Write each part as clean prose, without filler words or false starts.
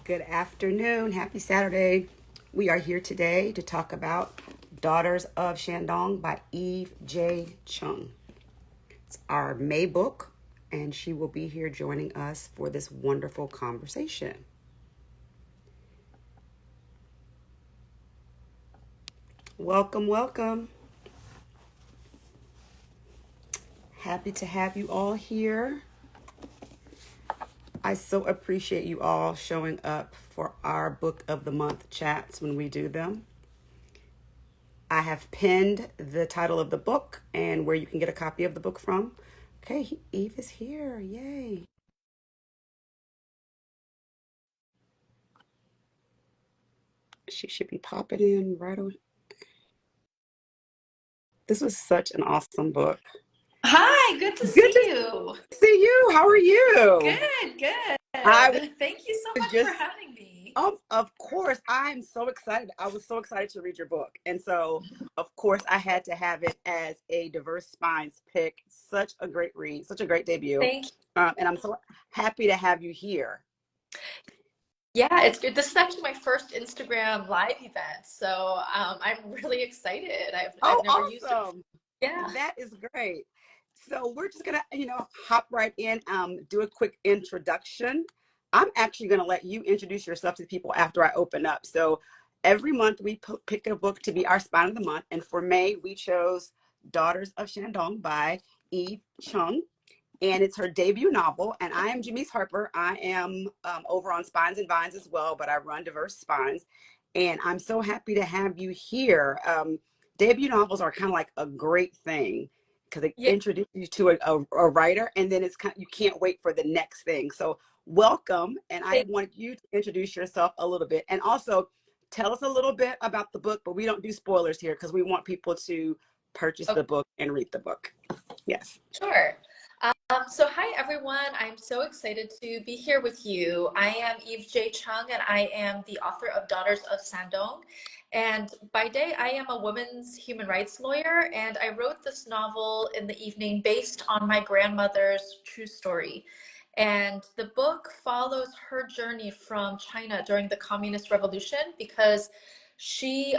Good afternoon. Happy Saturday. We are here today to talk about Daughters of Shandong by Eve J. Chung. It's our May book, and she will be here joining us for this wonderful conversation. Welcome, welcome. Happy to have you all here. I so appreciate you all showing up for our Book of the Month chats when we do them. I have pinned the title of the book and where you can get a copy of the book from. Okay, Eve is here. Yay. She should be popping in right away. This was such an awesome book. Hi, good to Good see to you. see you. How are you? Good. I was Thank you so much for just, having me. of course, I'm so excited. I was so excited to read your book. And so, of course, I had to have it as a Diverse Spines pick. Such a great read, such a great debut. Thank you. And I'm so happy to have you here. Yeah, it's good. This is actually my first Instagram live event, so I'm really excited. I've Oh, never used it before. awesome. Yeah. That is great. So we're just gonna, hop right in, do a quick introduction. I'm actually gonna let you introduce yourself to people after I open up. So every month we pick a book to be our spine of the month. And for May, we chose Daughters of Shandong by Eve Chung. And it's her debut novel. And I am Jamise Harper. I am over on Spines and Vines as well, but I run Diverse Spines. And I'm so happy to have you here. Debut novels are kind of like a great thing because they Yeah. introduce you to a writer, and then it's kind of, you can't wait for the next thing. So welcome, and I Thank- want you to introduce yourself a little bit, and also tell us a little bit about the book. But we don't do spoilers here because we want people to purchase Okay, the book and read the book. Yes. sure. So hi everyone. I'm so excited to be here with you. I am Eve J. Chung and I am the author of Daughters of Shandong. And by day, I am a women's human rights lawyer, and I wrote this novel in the evening based on my grandmother's true story. And the book follows her journey from China during the Communist Revolution because she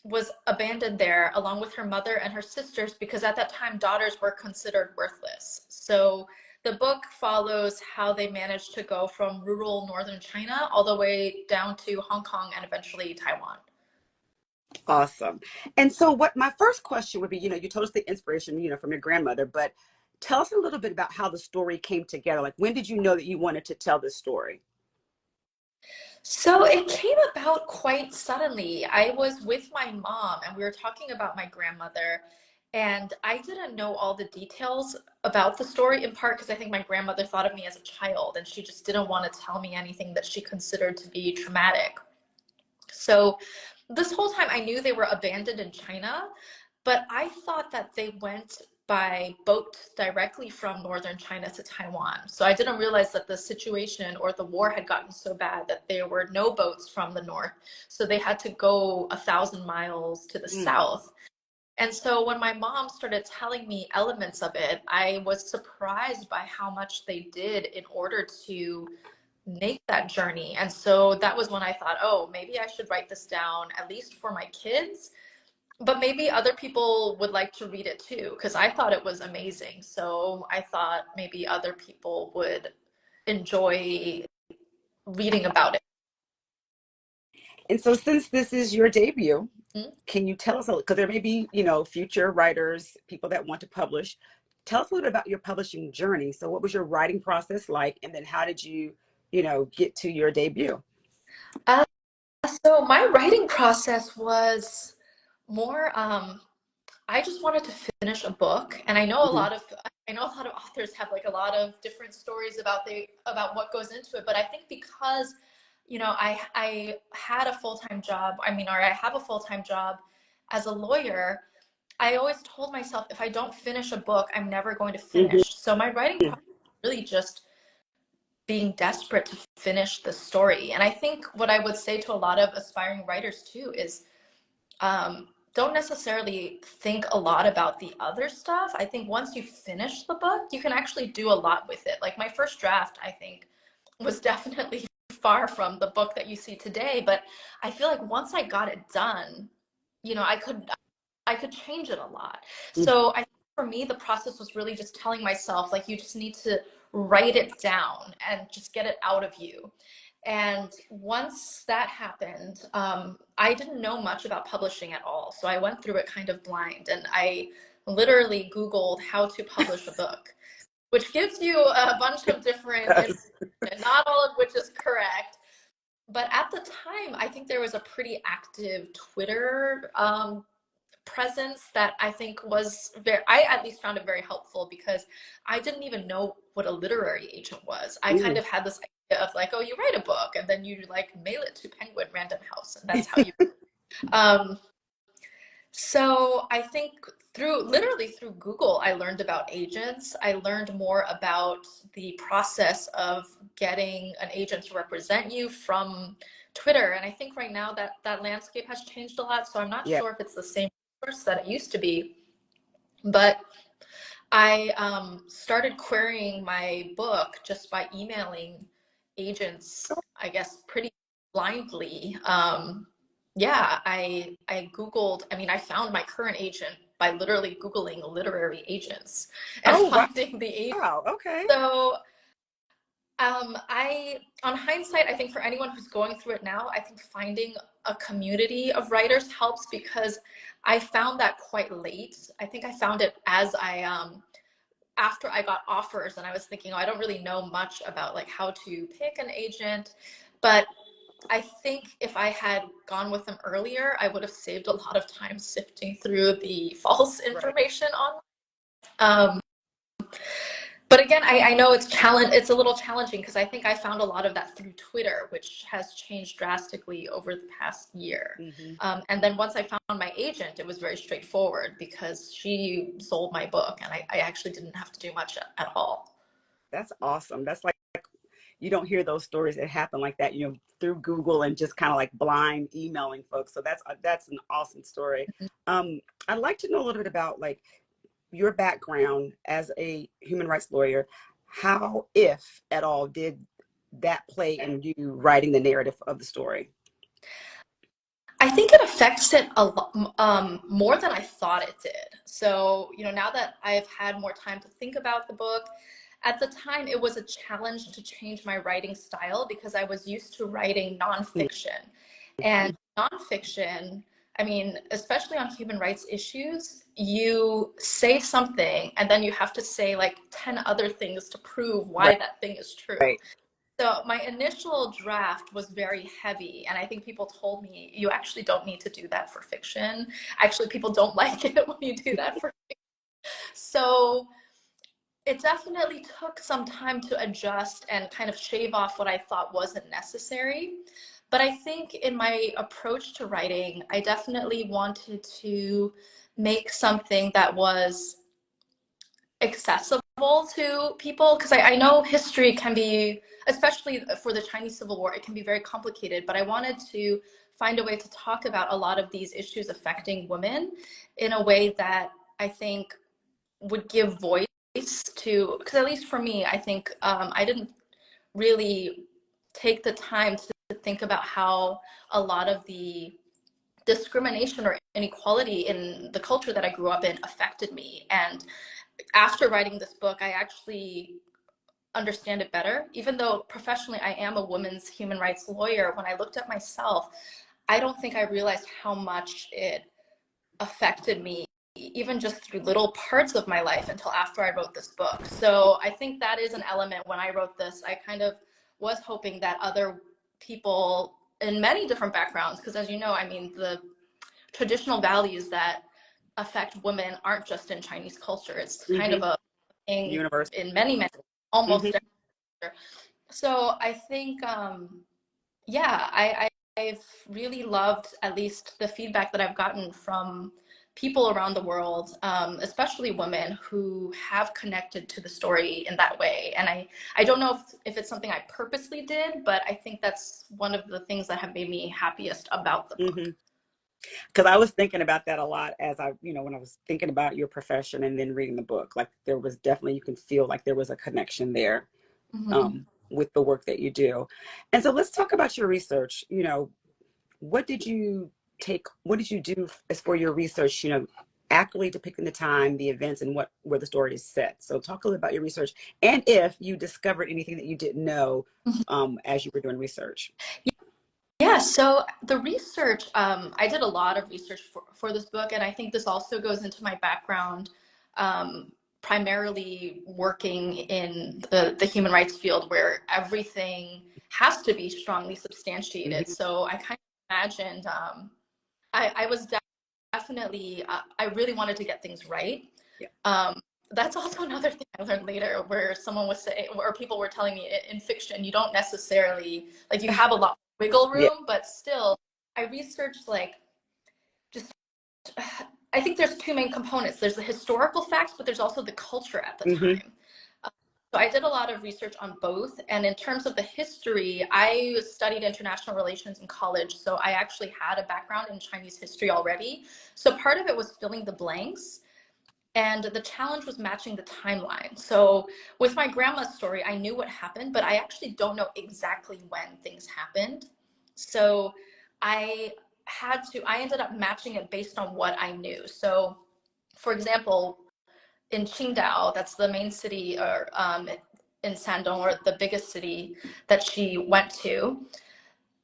was abandoned there along with her mother and her sisters because at that time daughters were considered worthless. So the book follows how they managed to go from rural northern China all the way down to Hong Kong and eventually Taiwan. Awesome. And so what my first question would be, you told us the inspiration, from your grandmother, but tell us a little bit about how the story came together. Like, when did you know that you wanted to tell this story? So it came about quite suddenly. I was with my mom and we were talking about my grandmother, and I didn't know all the details about the story, in part because I think my grandmother thought of me as a child and she just didn't want to tell me anything that she considered to be traumatic. So this whole time I knew they were abandoned in China, but I thought that they went by boat directly from northern China to Taiwan. So I didn't realize that the situation or the war had gotten so bad that there were no boats from the north. So they had to go 1,000 miles to the Mm. south. And so when my mom started telling me elements of it, I was surprised by how much they did in order to make that journey. And so that was when I thought, oh, maybe I should write this down, at least for my kids, but maybe other people would like to read it too, because I thought it was amazing. So I thought maybe other people would enjoy reading about it. And so since this is your debut, Mhm. can you tell us, because there may be, future writers, people that want to publish, tell us a little bit about your publishing journey. So what was your writing process like? And then how did you, get to your debut? Uh, so my writing process was more, I just wanted to finish a book, and Hmm. I know a lot of authors have like a lot of different stories about what goes into it. But I think because I had a full-time job, or I have a full-time job as a lawyer, I always told myself if I don't finish a book, I'm never going to Hmm. finish. So my writing process is really just being desperate to finish the story. And I think what I would say to a lot of aspiring writers too is don't necessarily think a lot about the other stuff. I think once you finish the book, you can actually do a lot with it. Like my first draft, I think, was definitely far from the book that you see today, but I feel like once I got it done, you know, I could change it a lot. So I think for me, the process was really just telling myself, like, you just need to write it down and just get it out of you. And once that happened, I didn't know much about publishing at all. So I went through it kind of blind, and I literally Googled how to publish a book, which gives you a bunch of different information, not all of which is correct. But at the time, I think there was a pretty active Twitter presence that I think was very, I at least found it very helpful, because I didn't even know what a literary agent was. I kind of had this idea of like, oh, you write a book and then you like mail it to Penguin Random House, and that's how you so I think literally through Google, I learned about agents. I learned more about the process of getting an agent to represent you from Twitter. And I think right now that landscape has changed a lot. So I'm not sure if it's the same resource that it used to be. But I started querying my book just by emailing agents, I guess, pretty blindly. Yeah, I Googled, I mean, I found my current agent by literally Googling literary agents and finding the agent. Wow, okay. So on hindsight, I think for anyone who's going through it now, I think finding a community of writers helps, because I found that quite late. I think I found it as after I got offers, and I was thinking, oh, I don't really know much about like how to pick an agent. But I think if I had gone with them earlier, I would have saved a lot of time sifting through the false information online. But again, I know it's a little challenging, because I think I found a lot of that through Twitter, which has changed drastically over the past year. And then once I found my agent, it was very straightforward, because she sold my book, and I actually didn't have to do much at all. That's awesome. That's like, you don't hear those stories that happen like that, you know, through Google and just kind of like blind emailing folks. So that's an awesome story. I'd like to know a little bit about like your background as a human rights lawyer. How, if at all, did that play in you writing the narrative of the story? I think it affects it a lot more than I thought it did. So, you know, now that I've had more time to think about the book, at the time it was a challenge to change my writing style, because I was used to writing nonfiction. And nonfiction, I mean, especially on human rights issues, you say something and then you have to say like 10 other things to prove why that thing is true. So my initial draft was very heavy, and I think people told me, you actually don't need to do that for fiction. Actually, people don't like it when you do that for fiction. So it definitely took some time to adjust and kind of shave off what I thought wasn't necessary. But I think in my approach to writing, I definitely wanted to make something that was accessible to people, because I know history can be, especially for the Chinese Civil War, it can be very complicated, but I wanted to find a way to talk about a lot of these issues affecting women in a way that I think would give voice to, because at least for me, I think I didn't really take the time to think about how a lot of the discrimination or inequality in the culture that I grew up in affected me. And after writing this book, I actually understand it better. Even though professionally I am a women's human rights lawyer, when I looked at myself, I don't think I realized how much it affected me, even just through little parts of my life, until after I wrote this book. So I think that is an element. When I wrote this, I kind of was hoping that other people in many different backgrounds, because as you know, I mean, the traditional values that affect women aren't just in Chinese culture. It's kind of a thing universal in many, almost every culture. So I think, yeah, I've really loved at least the feedback that I've gotten from people around the world, especially women who have connected to the story in that way. And I don't know if it's something I purposely did, but I think that's one of the things that have made me happiest about the book. Because I was thinking about that a lot as I, you know, when I was thinking about your profession and then reading the book, like there was definitely, you can feel like there was a connection there. with the work that you do. And so let's talk about your research. What did you do as for your research, accurately depicting the time, the events, and where the story is set? So talk a little about your research, and if you discovered anything that you didn't know as you were doing research. Yeah, so the research, I did a lot of research for this book, and I think this also goes into my background, primarily working in the human rights field where everything has to be strongly substantiated. Mm-hmm. So I kind of imagined, I was definitely, I really wanted to get things right. Yeah. That's also another thing I learned later, where someone was saying, or people were telling me, in fiction, you don't necessarily, like, you have a lot of wiggle Yeah. room, but still, I researched, like, just, I think there's two main components. There's the historical facts, but there's also the culture at the Mm-hmm. time. So I did a lot of research on both. And in terms of the history, I studied international relations in college. So I actually had a background in Chinese history already. So part of it was filling the blanks. And the challenge was matching the timeline. So with my grandma's story, I knew what happened, but I actually don't know exactly when things happened. So I ended up matching it based on what I knew. So for example, in Qingdao, that's the main city, or in Shandong, or the biggest city that she went to,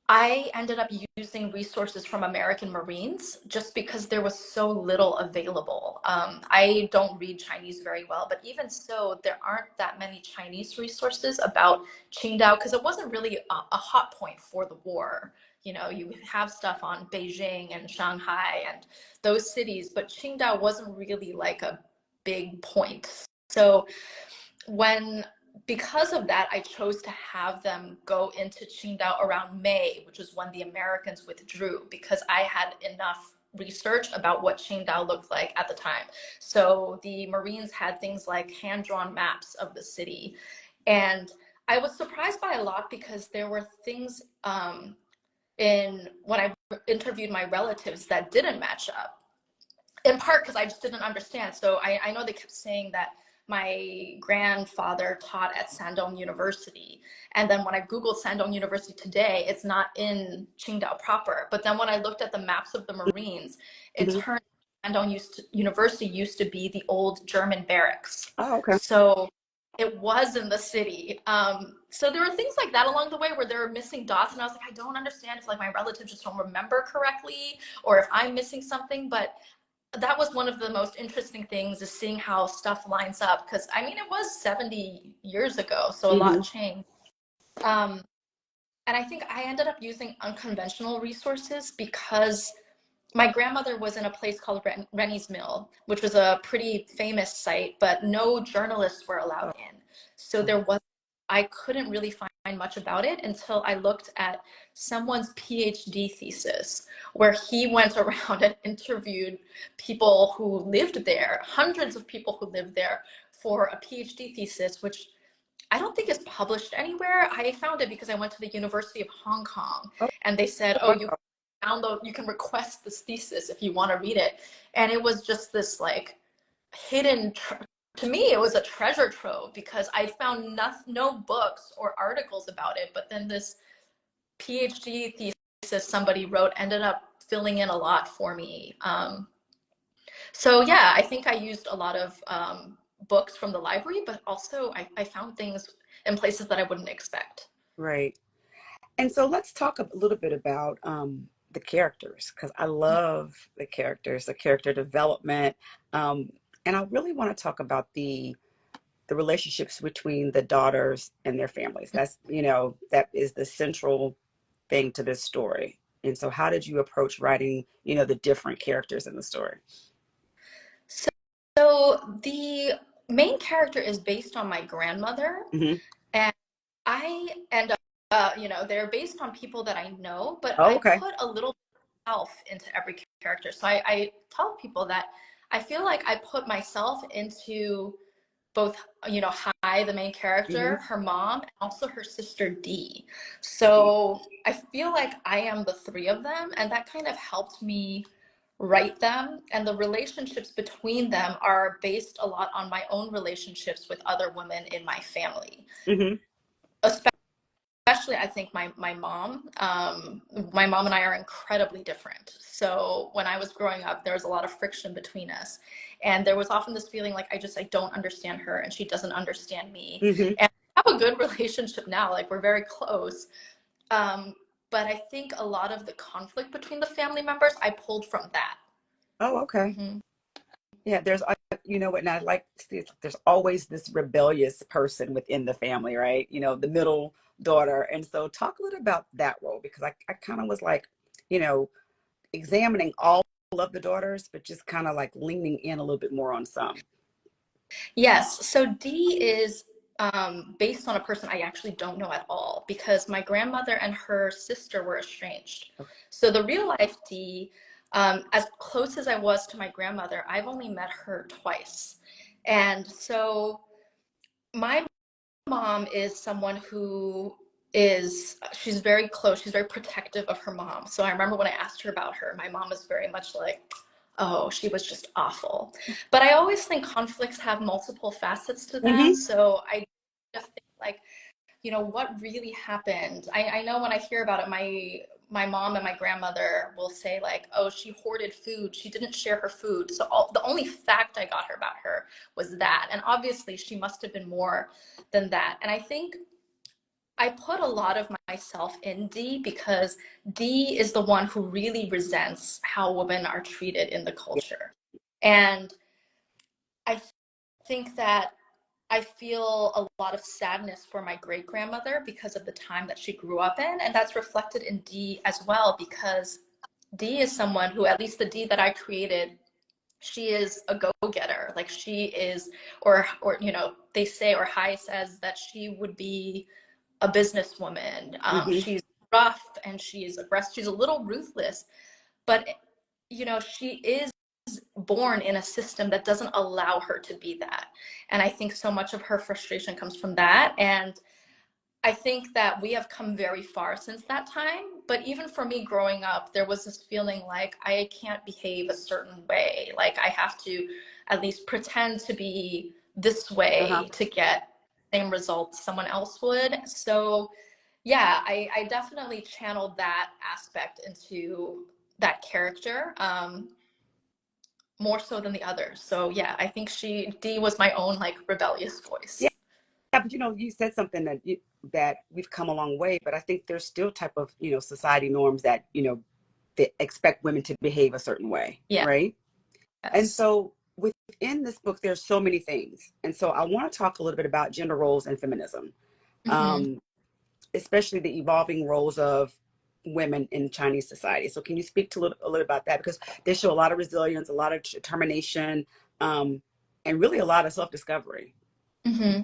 I ended up using resources from American Marines just because there was so little available. I don't read Chinese very well, but even so, there aren't that many Chinese resources about Qingdao because it wasn't really a hot point for the war. You have stuff on Beijing and Shanghai and those cities, but Qingdao wasn't really like a big point. So because of that, I chose to have them go into Qingdao around May, which is when the Americans withdrew, because I had enough research about what Qingdao looked like at the time. So the Marines had things like hand-drawn maps of the city. And I was surprised by a lot because there were things in when I interviewed my relatives that didn't match up, in part because I just didn't understand. So I know they kept saying that my grandfather taught at Shandong University. And then when I Googled Shandong University today, it's not in Qingdao proper. But then when I looked at the maps of the Marines, it Mm-hmm. turned Shandong University used to be the old German barracks. Oh, okay. So it was in the city. So there were things like that along the way where there were missing dots. And I was like, I don't understand if like my relatives just don't remember correctly or if I'm missing something. But that was one of the most interesting things, is seeing how stuff lines up, because I mean it was 70 years ago, so a Mm-hmm. lot changed. And I think I ended up using unconventional resources because my grandmother was in a place called Rennie's Mill, which was a pretty famous site, but no journalists were allowed in. So I couldn't really find much about it until I looked at someone's PhD thesis, where he went around and interviewed people who lived there, hundreds of people who lived there, for a PhD thesis, which I don't think is published anywhere. I found it because I went to the University of Hong Kong, Oh, and they said, oh, you wow. you can request this thesis if you want to read it. And it was just this like hidden, to me, it was a treasure trove because I found no books or articles about it. But then this PhD thesis somebody wrote ended up filling in a lot for me. So yeah, I think I used a lot of books from the library, but also I found things in places that I wouldn't expect. Right. And so let's talk a little bit about the characters, because I love the characters, the character development. And I really want to talk about the relationships between the daughters and their families. That is the central thing to this story. And so how did you approach writing, the different characters in the story? So, so the main character is based on my grandmother, Hmm. and I end up, they're based on people that I know, but Oh, I okay. put a little self into every character. So I tell people that I feel like I put myself into both, Hai, the main Hmm. character, her mom, and also her sister Dee. So I feel like I am the three of them, and that kind of helped me write them. And the relationships between them are based a lot on my own relationships with other women in my family, Hmm. especially I think my mom, my mom and I are incredibly different. So when I was growing up, there was a lot of friction between us. And there was often this feeling like I don't understand her and she doesn't understand me. Mm-hmm. And we have a good relationship now, like we're very close. But I think a lot of the conflict between the family members I pulled from that. Oh, okay. Hmm. Yeah, you know what, and I like to see there's always this rebellious person within the family, right? You know, the middle daughter. And so talk a little about that role because I kind of was like, you know, examining all of the daughters, but just kind of like leaning in a little bit more on some. Yes, so Dee is based on a person I actually don't know at all because my grandmother and her sister were estranged. Okay. So the real life Dee, as close as I was to my grandmother, I've only met her twice. And so my mom is someone who she's very close, she's very protective of her mom. So I remember when I asked her about her, my mom was very much like, oh, she was just awful. But I always think conflicts have multiple facets to them. Mm-hmm. So I just think like, what really happened? I know when I hear about it, my mom and my grandmother will say like, oh, she hoarded food, she didn't share her food. So the only fact I got her about her was that. And obviously she must have been more than that. And I think I put a lot of myself in Dee because Dee is the one who really resents how women are treated in the Yeah. culture. And I think that I feel a lot of sadness for my great grandmother because of the time that she grew up in. And that's reflected in Dee as well, because Dee is someone who, at least the Dee that I created, she is a go-getter. Like she is, or they say, or Hai says that she would be a businesswoman. Mm-hmm. She's rough and she's aggressive. She's a little ruthless, but she is born in a system that doesn't allow her to be that. And I think so much of her frustration comes from that. And I think that we have come very far since that time. But even for me growing up, there was this feeling like I can't behave a certain way. Like I have to at least pretend to be this Uh-huh. way to get the same results someone else would. So yeah, I definitely channeled that aspect into that character. More so than the others. So yeah, I think Dee was my own like rebellious Yeah, voice. but you said something that we've come a long way, but I think there's still type of, society norms that, that expect women to behave a certain way, Yeah. right? And Yes. so within this book, there's so many things. And so I want to talk a little bit about gender roles and feminism, Mm-hmm. um, especially the evolving roles of women in Chinese society. So can you speak to a little about that? Because they show a lot of resilience, a lot of determination, and really a lot of self-discovery. Mm-hmm.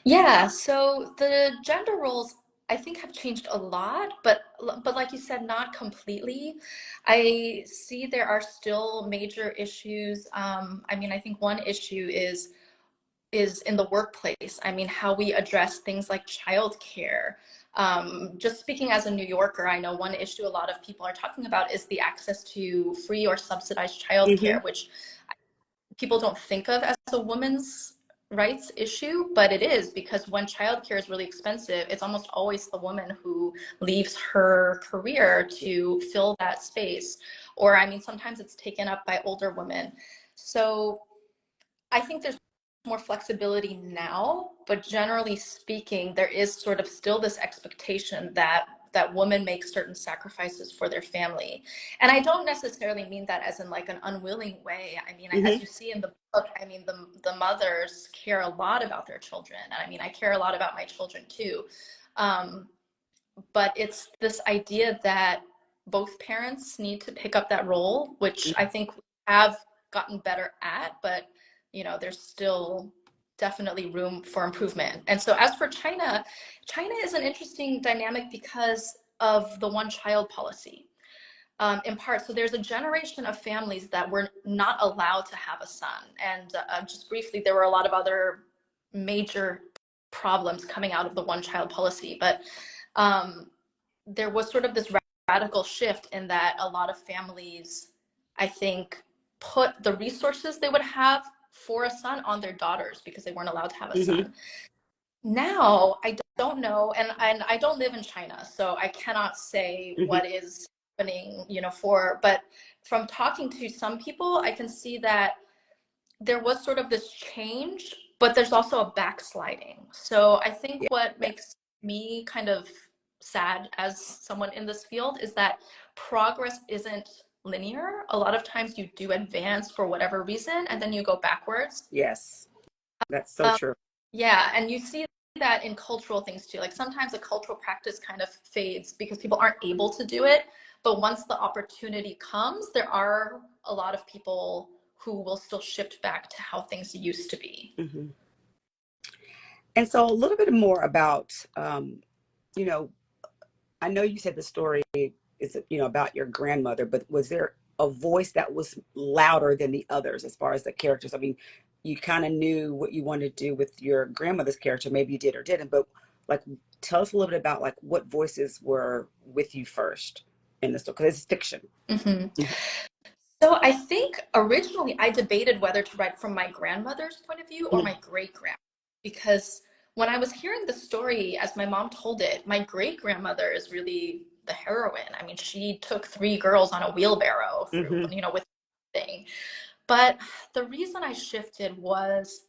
Yeah, so the gender roles I think have changed a lot, but like you said, not completely. I see there are still major issues. I mean, I think one issue is in the workplace. I mean, how we address things like childcare. Just speaking as a New Yorker, I know one issue a lot of people are talking about is the access to free or subsidized Mm-hmm. childcare, which people don't think of as a woman's rights issue, but it is, because when childcare is really expensive, it's almost always the woman who leaves her career to fill that space. Or, I mean, sometimes it's taken up by older women. So I think there's more flexibility now, but generally speaking, there is sort of still this expectation that women make certain sacrifices for their family. And I don't necessarily mean that as in like an unwilling way. I mean, Mm-hmm. as you see in the book, I mean, the mothers care a lot about their children. And I mean, I care a lot about my children too. Um, but it's this idea that both parents need to pick up that role, which I think we have gotten better at, but there's still definitely room for improvement. And so as for China, China is an interesting dynamic because of the one child policy. In part, so there's a generation of families that were not allowed to have a son. And just briefly, there were a lot of other major problems coming out of the one child policy. But there was sort of this radical shift in that a lot of families, I think, put the resources they would have for a son on their daughters because they weren't allowed to have a Mm-hmm. son. Now, I don't know, and I don't live in China, so I cannot say Hmm. what is happening, but from talking to some people, I can see that there was sort of this change, but there's also a backsliding. So I think Yeah. what makes me kind of sad as someone in this field is that progress isn't linear. A lot of times you do advance for whatever reason, and then you go backwards. Yes, that's so Um, true. yeah, and you see that in cultural things too. Like sometimes a cultural practice kind of fades because people aren't able to do it. But once the opportunity comes, there are a lot of people who will still shift back to how things used to be. Hmm. And so a little bit more about, you know, I know you said the story is, about your grandmother, but was there a voice that was louder than the others as far as the characters? I mean, you kind of knew what you wanted to do with your grandmother's character. Maybe you did or didn't, but like, tell us a little bit about like what voices were with you first in the story, because it's fiction. Hmm. Mhm. So I think originally I debated whether to write from my grandmother's point of view or my great grandmother, because when I was hearing the story as my mom told it, my great grandmother is really the heroine. I mean, she took 3 girls on a wheelbarrow through, Mhm. with thing. But the reason I shifted was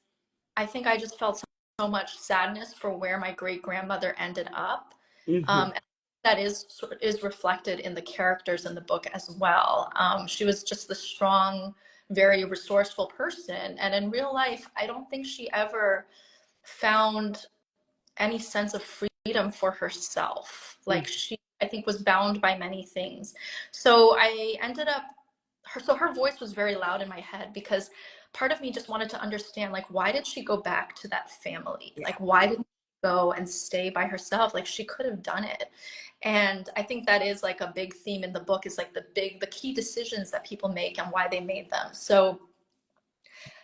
I think I just felt so much sadness for where my great grandmother ended up. Mhm. And that is reflected in the characters in the book as well. She was just the strong, very resourceful person, and in real life, I don't think she ever found any sense of freedom for herself. Mhm. Like she, I think, was bound by many things. So I ended up her voice was very loud in my head because part of me just wanted to understand, like, why did she go back to that family? Yeah. Like, why didn't she go and stay by herself? Like, she could have done it. And I think that is like a big theme in the book, is like the key decisions that people make and why they made them. So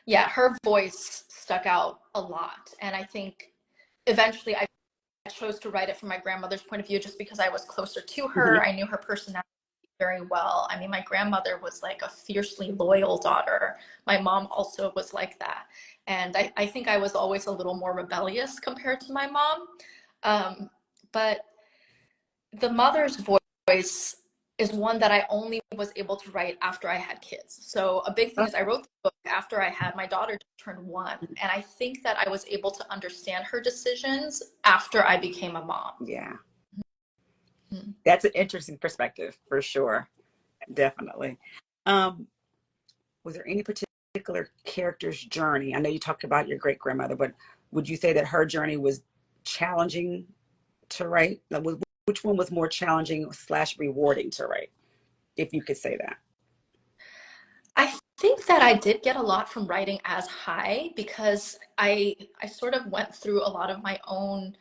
yeah, her voice stuck out a lot. And I think eventually I chose to write it from my grandmother's point of view just because I was closer to Mhm. her. I knew her personality very well. I mean, my grandmother was like a fiercely loyal daughter. My mom also was like that. And I think I was always a little more rebellious compared to my mom. But the mother's voice is one that I only was able to write after I had kids. So a big thing Oh, is I wrote the book after I had my daughter just turned 1. And I think that I was able to understand her decisions after I became a mom. yeah. Mm-hmm. That's an interesting perspective for sure. Definitely. Um, was there any particular character's journey? I know you talked about your great grandmother, but would you say that her journey was challenging to write? Like, which one was more challenging slash rewarding to write, if you could say that? I think that I did get a lot from writing as High because I sort of went through a lot of my own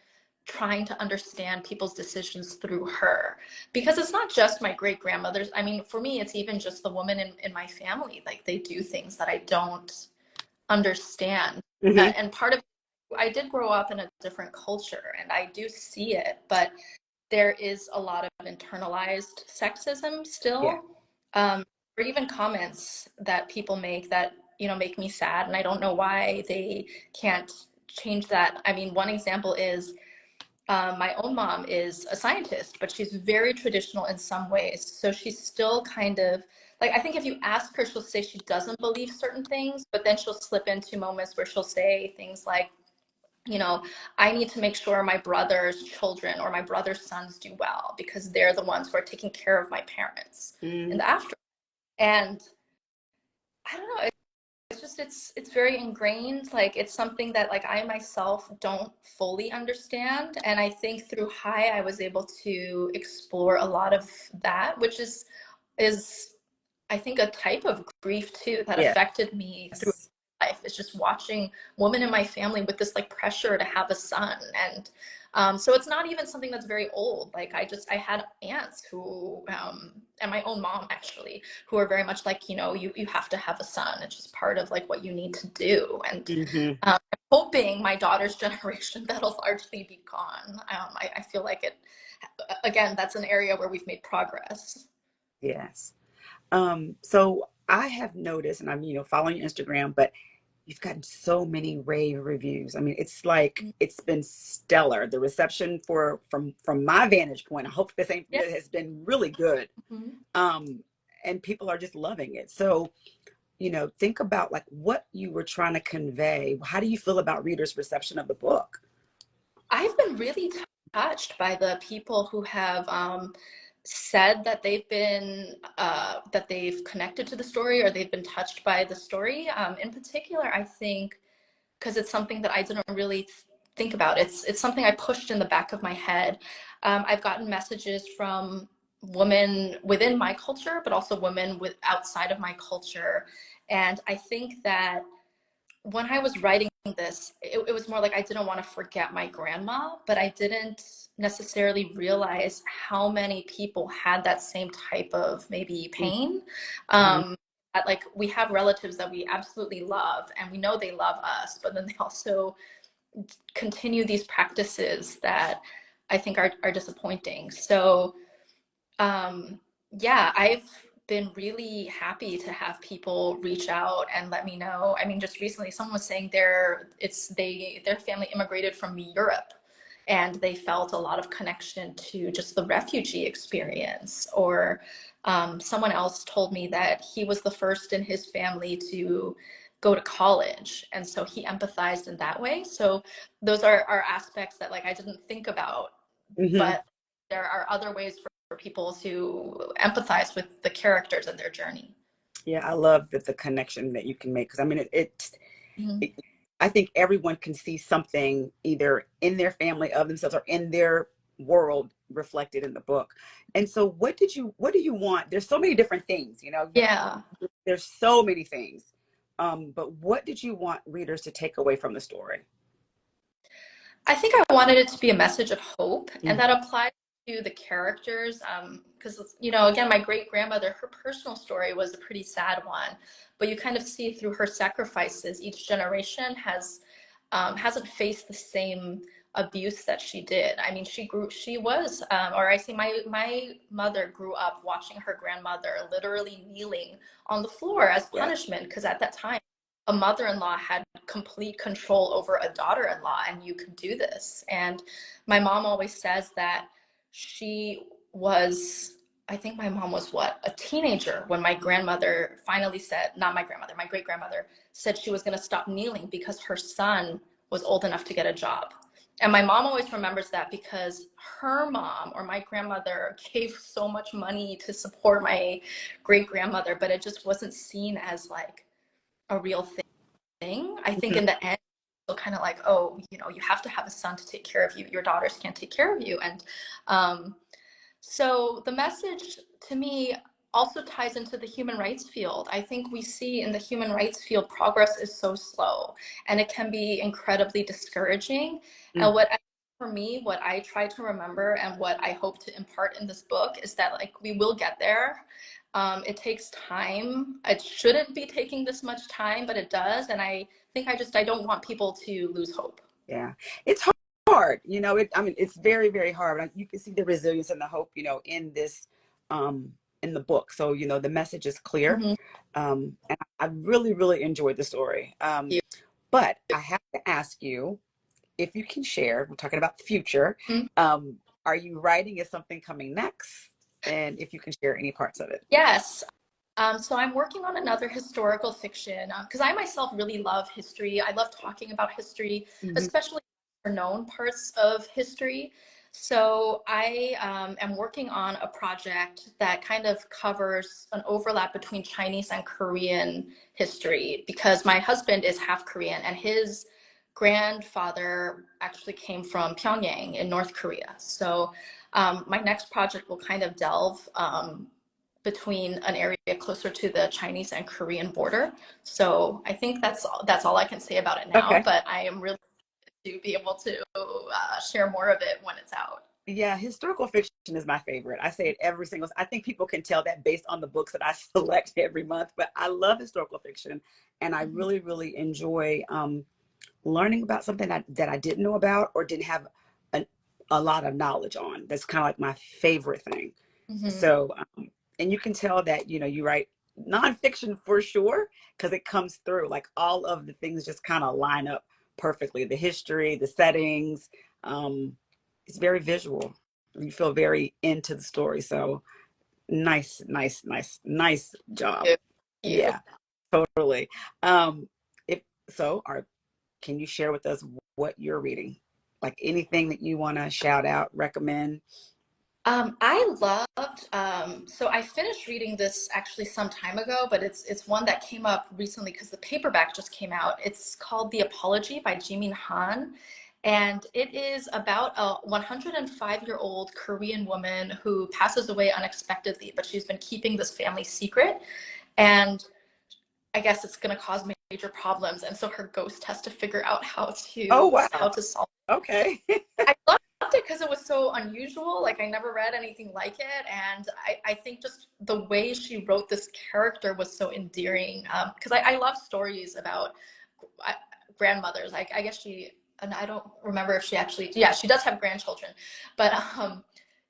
trying to understand people's decisions through her, because it's not just my great grandmothers. I mean, for me, it's even just the women in my family. Like they do things that I don't understand. Hmm. And part of I did grow up in a different culture and I do see it, but there is a lot of internalized sexism Yeah. still, or even comments that people make that make me sad, and I don't know why they can't change that. I mean, one example is my own mom is a scientist, but she's very traditional in some ways. So she's still kind of like, I think if you ask her, she'll say she doesn't believe certain things, but then she'll slip into moments where she'll say things like, I need to make sure my brother's children or my brother's sons do well because they're the ones who are taking care of my parents in Mm. the after. And I don't know, it's just it's very ingrained. Like it's something that like I myself don't fully understand. And I think through High, I was able to explore a lot of that, which is I think a type of grief too that Yes. affected me through life. Is just watching women in my family with this like pressure to have a son. And so it's not even something that's very old. Like I had aunts who and my own mom actually, who are very much like, you have to have a son. It's just part of like what you need to do. And Hmm. I'm hoping my daughter's generation that'll largely be gone. I feel like it again, that's an area where we've made progress. Yes. So I have noticed, and I'm, following your Instagram, but You've gotten so many rave reviews. I mean, it's like it's been stellar. The reception from my vantage point, I hope the same for Yeah. you, has been really good. Mhm. Um, and people are just loving it. So, think about like what you were trying to convey. How do you feel about readers' reception of the book? I've been really touched by the people who have said that they've connected to the story or they've been touched by the story. In particular, I think because it's something that I didn't really think about. It's something I pushed in the back of my head. I've gotten messages from women within my culture, but also women outside of my culture, and I think that when I was writing this, it was more like I didn't want to forget my grandma, but I didn't necessarily realize how many people had that same type of maybe pain. Mm-hmm. That like we have relatives that we absolutely love and we know they love us, but then they also continue these practices that I think are disappointing. So yeah, I've been really happy to have people reach out and let me know. I mean, just recently, someone was saying their family immigrated from Europe, and they felt a lot of connection to just the refugee experience. Or someone else told me that he was the first in his family to go to college, and so he empathized in that way. So those are aspects that like I didn't think about, Mm-hmm. but there are other ways for people to empathize with the characters and their journey. Yeah, I love that the connection that you can make because I mean Mm-hmm. it, I think everyone can see something either in their family of themselves or in their world reflected in the book. And so what do you want? There's so many different things, Yeah. there's so many things. But what did you want readers to take away from the story? I think I wanted it to be a message of hope, and Mm. that applies to the characters. Because, again, my great grandmother, her personal story was a pretty sad one, but you kind of see through her sacrifices, each generation hasn't faced the same abuse that she did. I mean, she was, or I say my mother grew up watching her grandmother literally kneeling on the floor as Yeah. punishment, because at that time, a mother-in-law had complete control over a daughter-in-law, and you could do this. And my mom always says that she was, I think my mom was what, a teenager when my grandmother finally said, not my grandmother, my great grandmother said she was going to stop kneeling because her son was old enough to get a job. And my mom always remembers that because her mom or my grandmother gave so much money to support my great grandmother, but it just wasn't seen as like a real thing. I think Mhm. in the end, so kind of like, oh, you have to have a son to take care of you. Your daughters can't take care of you. And so the message to me also ties into the human rights field. I think we see in the human rights field, progress is so slow and it can be incredibly discouraging. Mm. And for me, what I try to remember and what I hope to impart in this book is that like we will get there. It takes time. It shouldn't be taking this much time, but it does. And I think I don't want people to lose hope. Yeah, it's hard. I mean, it's very, very hard. You can see the resilience and the hope, in this, um, in the book. So, the message is clear. Mhm. And I really, really enjoyed the story. But I have to ask you if you can share. We're talking about the future. Mhm. Um, are you writing? Is something coming next? And if you can share any parts of it. Yes. So I'm working on another historical fiction because I myself really love history. I love talking about history, Hmm. especially known parts of history. So I am working on a project that kind of covers an overlap between Chinese and Korean history because my husband is half Korean and his grandfather actually came from Pyongyang in North Korea. So my next project will kind of delve between an area closer to the Chinese and Korean border. So I think that's all I can say about it now. Okay. But I am really to be able to share more of it when it's out. Yeah, historical fiction is my favorite. I say it every single. I think people can tell that based on the books that I select every month. But I love historical fiction, and I Mm-hmm. really, really enjoy learning about something that I didn't know about or didn't have a, a lot of knowledge on. That's kind of like my favorite thing. Mm-hmm. So, and you can tell that you write nonfiction for sure, because it comes through. Like all of the things just kind of line up perfectly. The history, the settings, it's very visual. You feel very into the story. So nice job. Thank you. Yeah, totally. If so, can you share with us what you're reading? Like anything that you want to shout out, recommend? I loved, so I finished reading this actually some time ago, but it's one that came up recently because the paperback just came out. It's called The Apology by Jimin Han. And it is about a 105-year-old Korean woman who passes away unexpectedly, but she's been keeping this family secret. And I guess it's going to cause major problems. And so her ghost has to figure out Oh how wow. to solve. Okay. I loved it because it was so unusual. Like I never read anything like it, and I think just the way she wrote this character was so endearing. Because I love stories about grandmothers. I guess she, and I don't remember if she actually, yeah, she does have grandchildren, but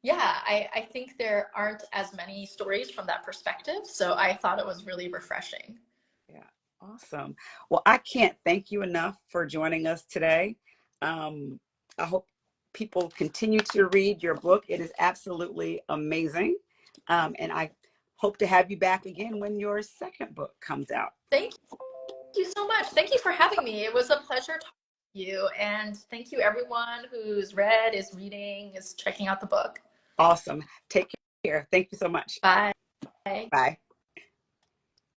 yeah, I think there aren't as many stories from that perspective. So I thought it was really refreshing. Yeah, awesome. Well, I can't thank you enough for joining us today. I hope people continue to read your book. It is absolutely amazing. And I hope to have you back again when your second book comes out. Thank you so much. Thank you for having me. It was a pleasure talking to you. And thank you, everyone who's read, is reading, is checking out the book. Awesome. Take care. Thank you so much. Bye. Bye.